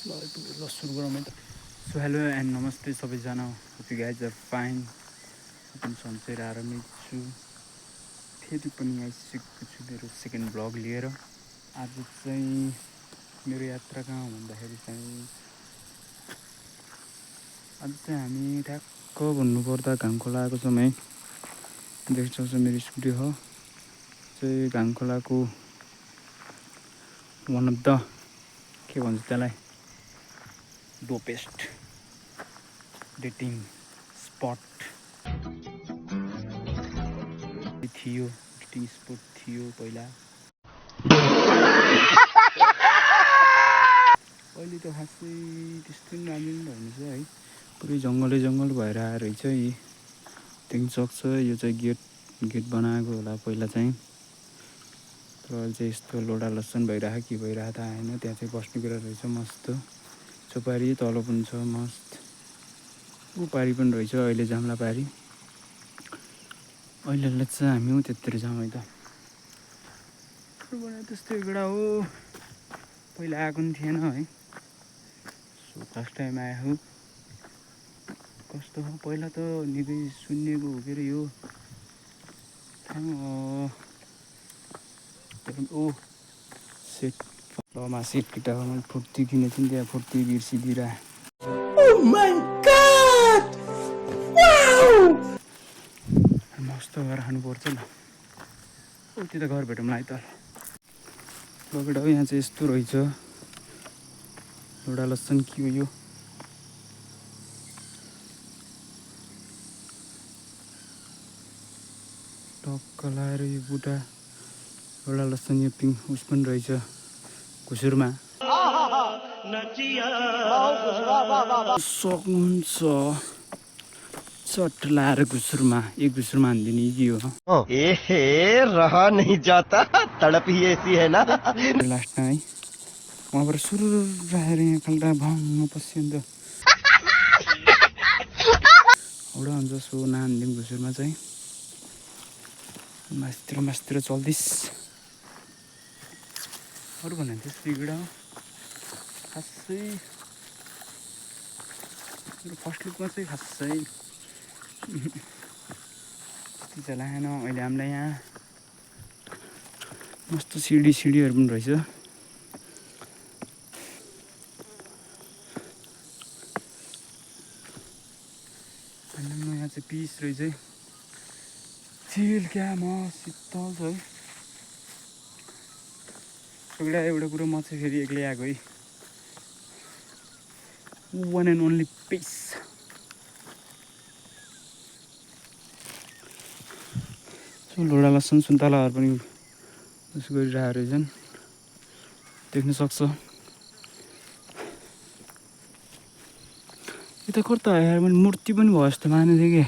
ल सुरु गरौँ है त। सो हेलो एन्ड नमस्ते सबैजना। Hope you guys are fine. पनि सन्चै र आरामै छु। फेरि पनि आइसकेको छु मेरो सेकेन्ड ब्लग लिएर। आज चाहिँ मेरो यात्रा कहाँ हो भन्दाखेरि आज चाहिँ हामी ठ्याक्क भन्नुपर्दा घाङखोला आएको छौँ है। देख्न सक्छ मेरो स्कुटी हो चाहिँ घाङखोलाको वान अफ द के भन्छ त्यसलाई डोपेस्ट डेटिङ स्पट थियो। डेटिङ स्पट थियो पहिला, अहिले त खासै त्यस्तो पनि राम्रो पनि भएन है। पुरै जङ्गल भएर आएर रहेछ। यी देख्न सक्छ यो चाहिँ गेट बनाएको होला पहिला चाहिँ, तर अहिले चाहिँ यस्तो लोडा लसन भइरहेको के भइरहेको थाहा होइन। त्यहाँ चाहिँ बस्ने कुरा रहेछ मस्त चौपारी, तल पनि छ मस्त पारी पनि रहेछ अहिले जाम्ला पारी। अहिले चाहिँ हामी त्यतिर जाउँ है त। त्यस्तो एउटा हो, पहिला आएको पनि थिएन है। सो फर्स्ट टाइम आएको कस्तो हो पहिला त निकै सुन्नेको हो के अरे यो ओ सेट लमा सेट केटा मैले फुर्ती किनेको थिएँ त्यहाँ फुर्ती बिर्सिदिएर मस्त गरेर खानुपर्छ ल। त्यो त घर भेटौँला है त। लगेर यहाँ चाहिँ यस्तो रहेछ एउटा लसन के हो यो टक्क लाएर यो बुटा एउटा लसन यो पिङ उस पनि रहेछ घुसुरमा सक्नुहुन्छ चट लाएर घुसुरमा एक घुसुरमा हानिदिने कि हो। एहे रहा नहीं जाता, तड़प ही ऐसी है ना। लास्टमा है वहाँबाट सुरु राखेर यहाँ खाल्टा भङ्ग पस्यो नि त एउटा हुन्छ। सो नहानिदिउँ घुसुरमा चाहिँ मासतिर चल्दिस् अरू भन्यो भने त्यस्तो बिगडा खासै मेरो फर्स्ट लुकमा चाहिँ खासै त्यति चाहिँ लागेन। अहिले हामीलाई यहाँ मस्तो सिडीहरू पनि रहेछ। यहाँ चाहिँ पिस रहेछ है, चिल क्या म शीतल छ है। एउटा कुरो म चाहिँ फेरि एक्लै आएको है, वान एन्ड ओन्ली पिस। लोडा लसन सुन्तलाहरू पनि उस गरिरहेको रहेछन् देख्न सक्छ। यता कता आएर मैले मूर्ति पनि भयो जस्तो मानेको थिएँ कि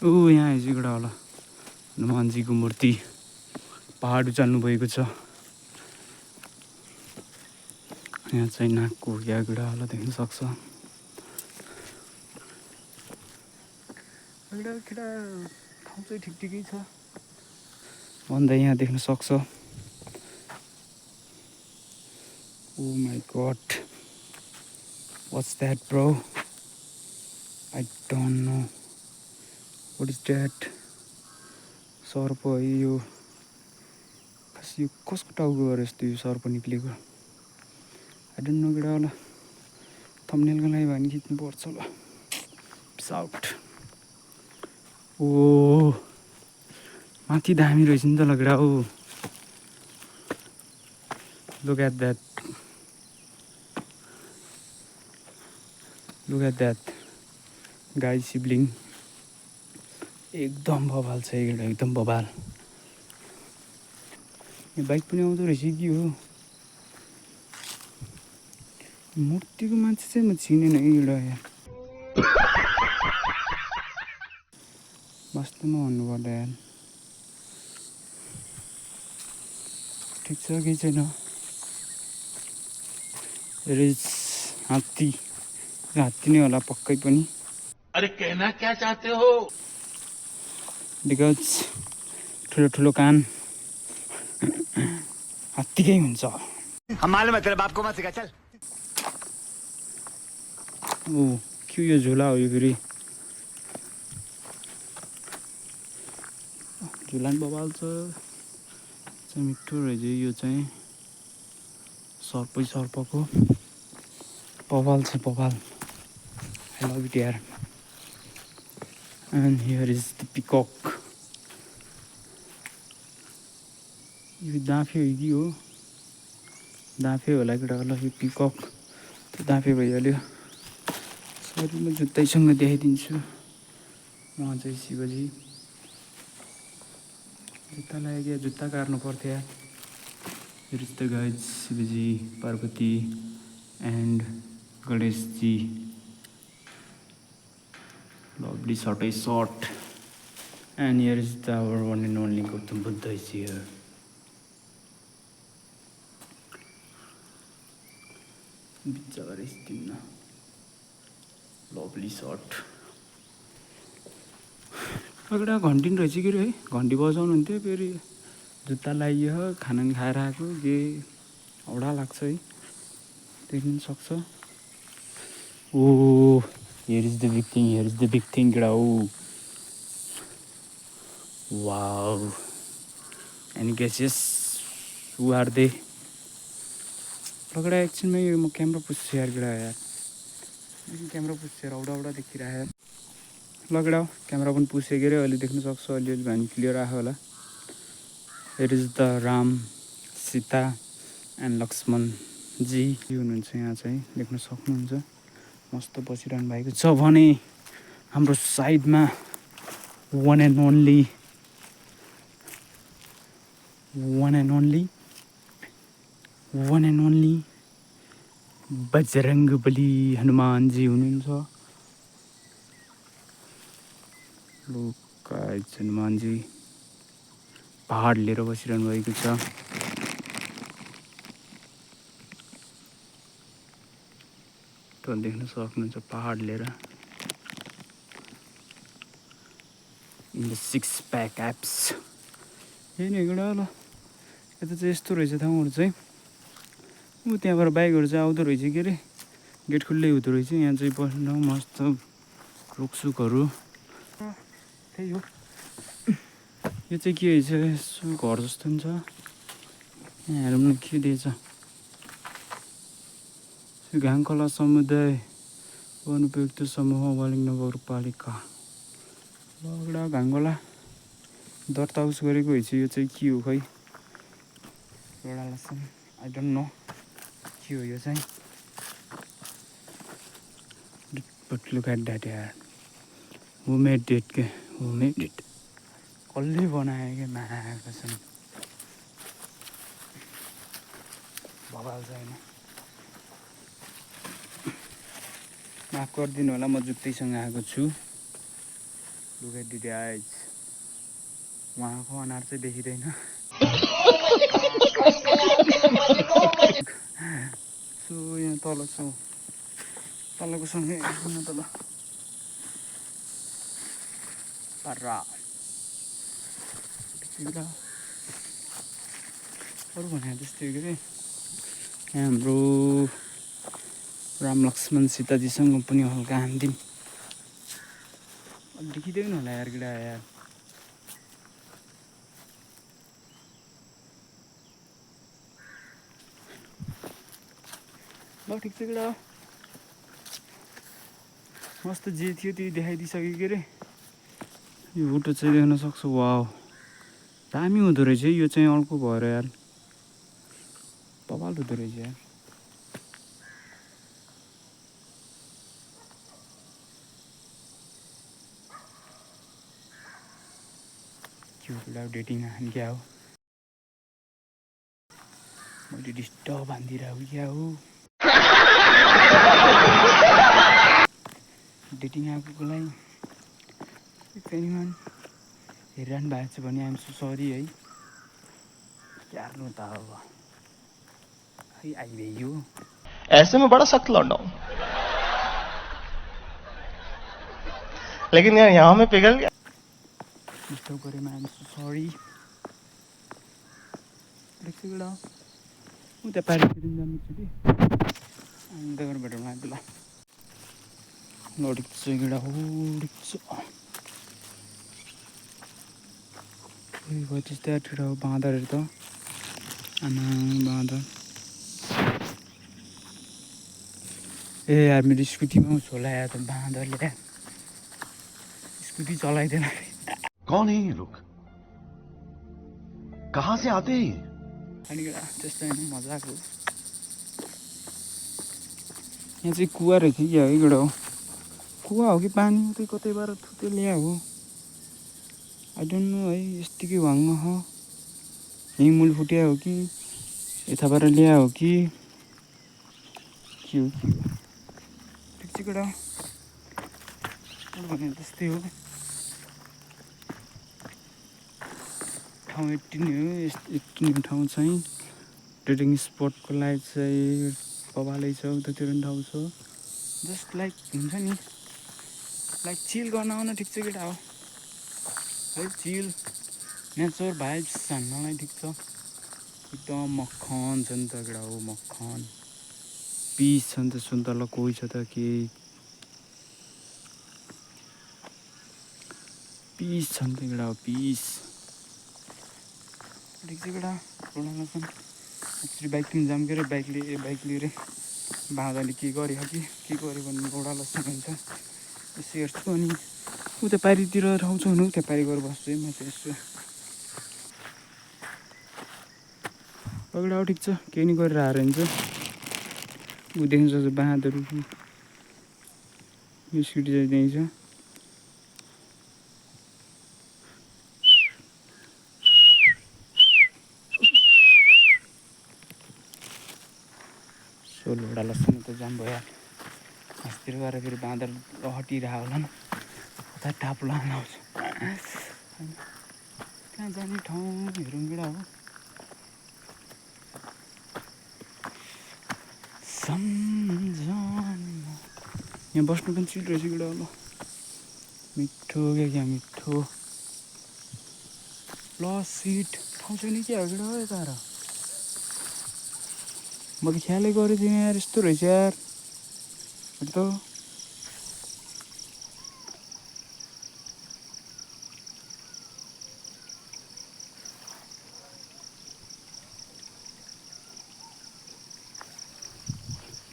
ऊ यहाँ हिजोबाट होला हनुमानजीको मूर्ति पहाड उचाल्नु भएको छ। यहाँ चाहिँ नाकको यागुडा होला देख्न सक्छ। केटा ठाउँ चाहिँ ठिकै छ भन्दा यहाँ देख्न सक्छ। Oh my god what's that bro, I don't know what is that. सर्प है यो, खास यो कसको टाउको गरेर यस्तो यो सर्प निक्लेको आई डोन्ट नो केटा होला। थम्बनेलको लागि भए नि खिच्नुपर्छ ल। Piece out. ओ माथि दामी रहेछ नि त लगेर हो। Look at that guy sibling एकदम बबाल छ एकदम बबाल। यो बाइक पनि आउँदो रहेछ कि हो। मूर्तिको मान्छे चाहिँ म चिनेन कि एउटा यहाँ वास्तवमा भन्नुपर्दा यार ठिक छ केही छैन। रेस हात्ती नै होला पक्कै पनि। अरे कहना क्या चाहते हो? बिकज ठुलो कान हात्तीकै हुन्छ। हम मालूम है तेरे बाप को मत सिखा चल। ओ के यो झुला हो यो फेरि झुला पनि बबाल छ चाहिँ मिठो रहेछ यो चाहिँ सर्पको बबाल छ बबाल I love it here. And here is the peacock. यो दाफे हो कि हो दाफे होला केटा होला यो पिकक त्यो दाफे भइहाल्यो सरी म जुत्तैसँग देखाइदिन्छु उहाँ चाहिँ शिवजी जुत्ता लाग्यो जुत्ता काट्नु पर्थ्यो Here is the guys Shivji Parvati and Ganeshji lovely shot and here is the our one and only Gautam Buddha is here. बिचारा स्थिन्न लभली सर्ट एउटा घन्टी रहेछ कि है घन्टी बजाउनु हुन्थ्यो फेरि जुत्ता लगाइयो खाना पनि खाएर आएको के औडा लाग्छ है देख्नु सक्छ oh here is the big thing केटा हो wow any guesses who are they लगड़ा एकछिन में म क्यामेरा पुस्छु यार गिरा यार क्यामेरा पुस्छु यार औडा देखिरहेको यार लगड़ा क्यामेरा पनि पुस्यो के अरे अहिले देख्न सक्छु अलिअलि भए पनि क्लियर आयो होला it is the Ram Sita and Lakshman ji हुनुहुन्छ यहाँ चाहिँ देख्न सक्नुहुन्छ मस्त बसिरहनु भएको छ भने हाम्रो साइडमा one and only Bajrangbali Hanumanji हुनुहुन्छ लोकाइज हनुमानजी पहाड लिएर बसिरहनु भएको छ त देख्न सक्नुहुन्छ पहाड लिएर इन द 6 पैक एप्स यही नै एउटा ल यता चाहिँ यस्तो रहेछ ठाउँहरू चाहिँ ऊ त्यहाँबाट बाइकहरू चाहिँ आउँदो रहेछ के अरे गेट खुल्लै हुँदो रहेछ यहाँ चाहिँ बस्न मस्त रुखसुखहरू त्यही हो यो चाहिँ के रहेछ यसो घर जस्तो पनि छ यहाँ हेरौँ न के दिएछ घाङखोला समुदाय वनोपयुक्त समूह वालिङ नगरपालिका लगडा घाङखोला दर्ता उस गरेको रहेछ यो चाहिँ के हो खै एउटा लासन आई डोन्ट नो के हो यो चाहिँ बट लुक एट द्याट यार हु मेड इट के हु मेड इट कसले बनायो क्या माछन् भवाल छ होइन माफ गरिदिनु होला म जुत्तैसँग आएको छु लुक एट द आइज उहाँको अनुहार चाहिँ देखिँदैन सो यहाँ तल छु तलको सँगै न तल पर्रा अरू भने त्यस्तै के अरे यहाँ हाम्रो राम लक्ष्मण सीताजीसँग पनि हल्का हान्दिम देखिँदैन होला यार गिडा यार ल ठिक छ गिडा मस्त जे थियो त्यो देखाइदिइसक्यो के अरे यो फोटो चाहिँ देख्न सक्छु वाउ दामी हुँदो रहेछ यो चाहिँ अर्को भएर यार बवाल हुँदो रहेछ यार के डेटिङ हान क्या हो मैले डिस्टर्ब हानिदिरहेको क्या हो डेटिङ आएको लागि anyone हेरिरहनु भएको छ भने आइएम सो सरी है क्यार्नु त अब खै आइभयो ऐसे में बड़ा सख्त लौंडा हूं लेकिन यार यहाँ में पिघल गया डिस्टर्ब गरेमा आइएम सो सरी देख्छु बेला उ त्यहाँ पारितिर जानु छु कि अनि त्यहाँबाट भेटौँला ल लडिक्छ गिडा उडिक्छ what is that बाँदरहरू त आमा बाँदर ए यार मेरो स्कुटीमा आउँछ होला यार त बाँदरले स्कुटी चलाइदिएन कौन है ये लोग कहाँ से आते हैं अनि त्यस्तो होइन मजाको यहाँ चाहिँ कुवा रहेछ कि है गिडा हो कुवा हो कि पानी उतै कतैबाट थुते ल्या हो आई डोन्ट नो है यस्तिकै वाङ्ग हो यहीँ मूल फुट्या हो कि यताबाट ल्या हो कि के हो ठिक छ केटा भने त्यस्तै हो ठाउँ 18 हो 18 ठाउँ चाहिँ ट्रेडिङ स्पटको लागि चाहिँ बबालै छ उतातिर पनि ठाउँ छ जस्ट लाइक हुन्छ नि लाइक चिल गर्न आउन ठिक छ केटा हो है चिल नेचर भाइब्स हान्नलाई ठिक छ एकदम मक्खन छ नि त केटा हो मक्खन पिस छ नि त सुन्तला कोही छ त के पिस छ नि त केटा हो पिस ठिक छ केटा रोडामा छन् एक्चुली बाइक किन जाम के बाइक लिएर बाँदरले के गर्यो कि के गर्यो भन्ने रोडालाई सुनिन्छ यसो हेर्छु अनि उता पारितिर ठाउँ छ भने उता पारि गएर बस्छु है म चाहिँ यसो पगडा ठिक छ केही नि गरेर हार हुन्छ ऊ देख्नु सक्छ बाँदर यो सिटी चाहिँ त्यहीँ छ सोलवटा लसुन त जाम भयो आजतिर गएर फेरि बाँदर हटिरहेको होला नि उता टाप लान आउँछ कहाँ जाने ठाउँ हेरौँ केटा हो यहाँ बस्नु पनि छिटो रहेछ केटा ल मिठो क्या मिठो प्लस सिट ठाउँ छैन क्या हो केटा हो यता म त ख्यालै गरेको थिइनँ यार यस्तो रहेछ यार त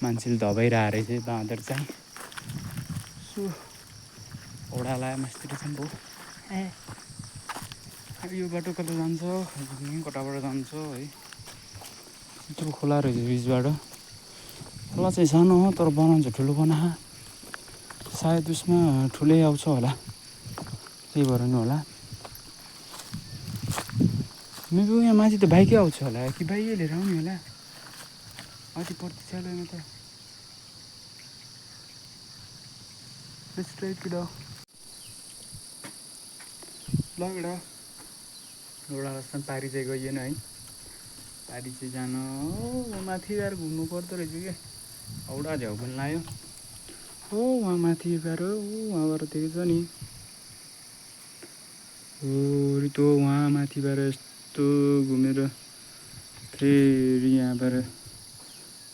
मान्छेले धपाइरहेको रहेछ बाँदर चाहिँ सो ओडाला मास्तिर चाहिँ भयो ए अब यो बाटो कता जान्छ कताबाट जान्छ है यत्रो खोला रहेछ बिचबाट खोला चाहिँ सानो हो तर बनाउँछ ठुलो बना सायद उसमा ठुलै आउँछ होला त्यही भएर नि होला मेरो यहाँ माथि त बाइकै आउँछ होला कि बाइकै लिएर आउने होला माथि प्रतिक्षालयमा त स्ट्रेट ल केटा एउटा जस्तो पारी चाहिँ गइएन है पारी चाहिँ जान माथि गएर घुम्नु पर्दो रहेछ क्या औडा झ्याउ पनि लाग्यो हो वहाँ माथि गएर उहाँबाट देखेछ नि हो त्यो वहाँ माथिबाट यस्तो घुमेर फेरि यहाँबाट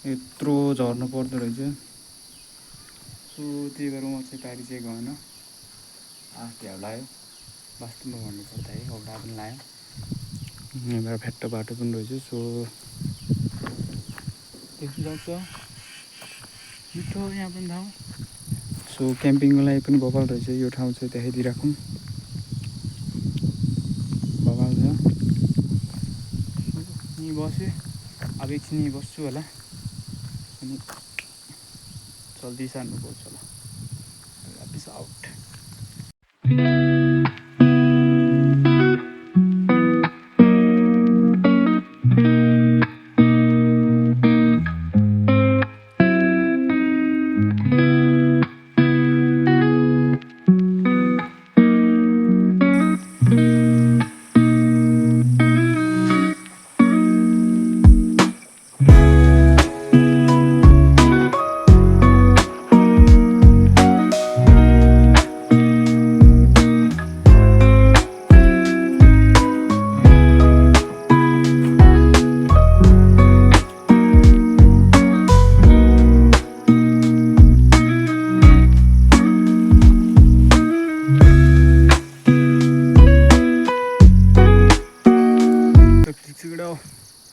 यत्रो झर्नु पर्दो रहेछ सो त्यही भएर म चाहिँ पारी चाहिँ गएन झ्याउ लाग्यो वास्तवमा भन्नुपर्दा है औडा पनि लाग्यो यहाँबाट फ्याट्टो बाटो पनि रहेछ सो देख्नु सक्छ मिठो यहाँ पनि ठाउँ सो क्याम्पिङको लागि पनि बबाल रहेछ यो ठाउँ चाहिँ देखाइदिइराखौँ बबाल छ यहीँ बसेँ अब एकछिन यहीँ बस्छु होला अनि जल्दी सार्नुपर्छ होला पिस आउट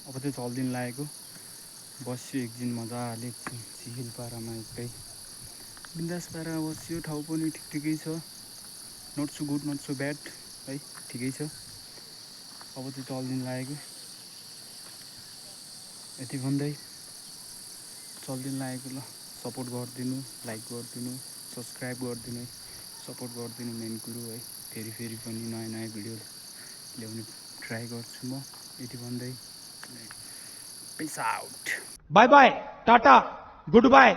अब चाहिँ चल्दिन लागेको बस्यो एकदिन मजाले एकछिन चिल पारामा एकै बिन्दास पारा बस्यो ठाउँ पनि ठिकै छ not so good not so bad है ठिकै छ अब चाहिँ चल्दिन लागेको यति भन्दै चल्दिन लागेको ल सपोर्ट गरिदिनु लाइक गरिदिनु सब्सक्राइब गरिदिनु है सपोर्ट गरिदिनु मेन कुरो है फेरि पनि नयाँ नयाँ भिडियो ल्याउने ट्राई गर्छु म यति भन्दै peace out bye bye tata good bye